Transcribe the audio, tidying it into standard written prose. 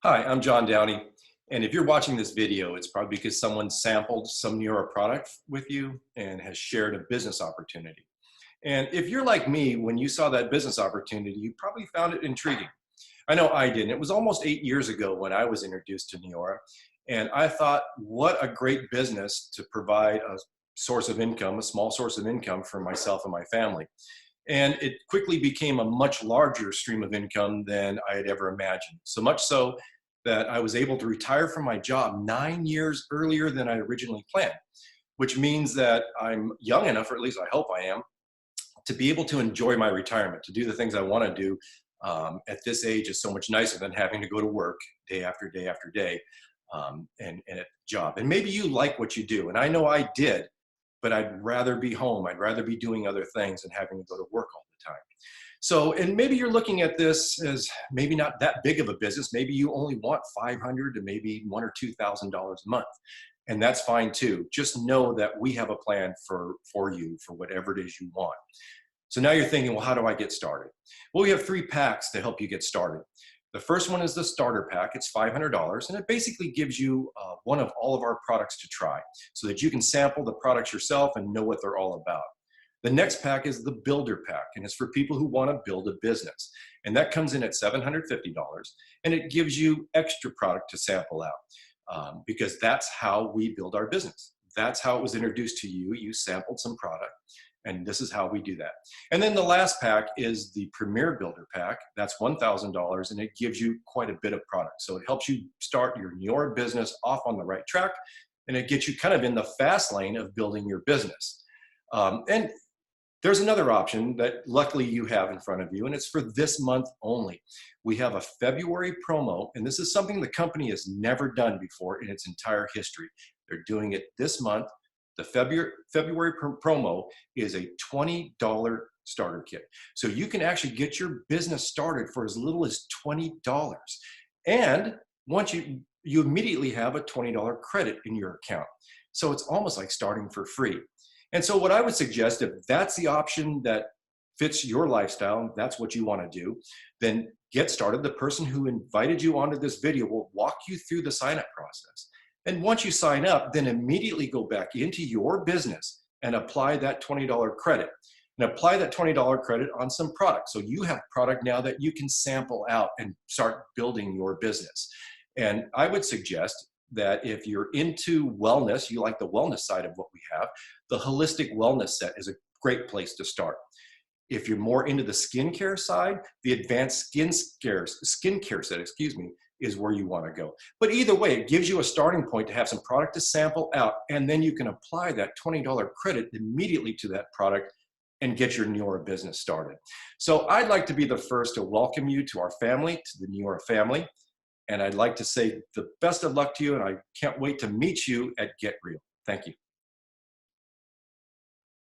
Hi, I'm John Downey. And if you're watching this video, it's probably because someone sampled some NEORA product with you and has shared a business opportunity. And if you're like me, when you saw that business opportunity, you probably found it intriguing. I know I did. It was almost 8 years ago when I was introduced to NEORA. And I thought, what a great business to provide a source of income, a small source of income for myself and my family. And it quickly became a much larger stream of income than I had ever imagined. So much so that I was able to retire from my job 9 years earlier than I originally planned, which means that I'm young enough, or at least I hope I am, to be able to enjoy my retirement, to do the things I want to do at this age is so much nicer than having to go to work day after day after day and at job. And maybe you like what you do, and I know I did, but I'd rather be home. I'd rather be doing other things than having to go to work all the time. So, and maybe you're looking at this as maybe not that big of a business. Maybe you only want 500 to maybe $1,000 or $2,000 a month. And that's fine too. Just know that we have a plan for you for whatever it is you want. So now you're thinking, well, how do I get started? Well, we have 3 packs to help you get started. The first one is the starter pack. It's $500, and it basically gives you one of all of our products to try so that you can sample the products yourself and know what they're all about. The next pack is the builder pack, and it's for people who want to build a business. And that comes in at $750, and it gives you extra product to sample out because that's how we build our business. That's how it was introduced to you. You sampled some product. And this is how we do that. And then the last pack is the Premier Builder Pack. That's $1,000, and it gives you quite a bit of product. So it helps you start your NEORA business off on the right track, and it gets you kind of in the fast lane of building your business. And there's another option that luckily you have in front of you, and it's for this month only. We have a February promo, and this is something the company has never done before in its entire history. They're doing it this month. The February promo is a $20 starter kit. So you can actually get your business started for as little as $20. And once you immediately have a $20 credit in your account. So it's almost like starting for free. And so what I would suggest, if that's the option that fits your lifestyle, that's what you want to do, then get started. The person who invited you onto this video will walk you through the sign-up process. And once you sign up, then immediately go back into your business and apply that $20 credit. And apply that $20 credit on some product. So you have product now that you can sample out and start building your business. And I would suggest that if you're into wellness, you like the wellness side of what we have, the holistic wellness set is a great place to start. If you're more into the skincare side, the advanced skincare set, is where you want to go. But either way, it gives you a starting point to have some product to sample out, and then you can apply that $20 credit immediately to that product and get your NEORA business started. So I'd like to be the first to welcome you to our family, to the NEORA family. And I'd like to say the best of luck to you, and I can't wait to meet you at Get Real. Thank you.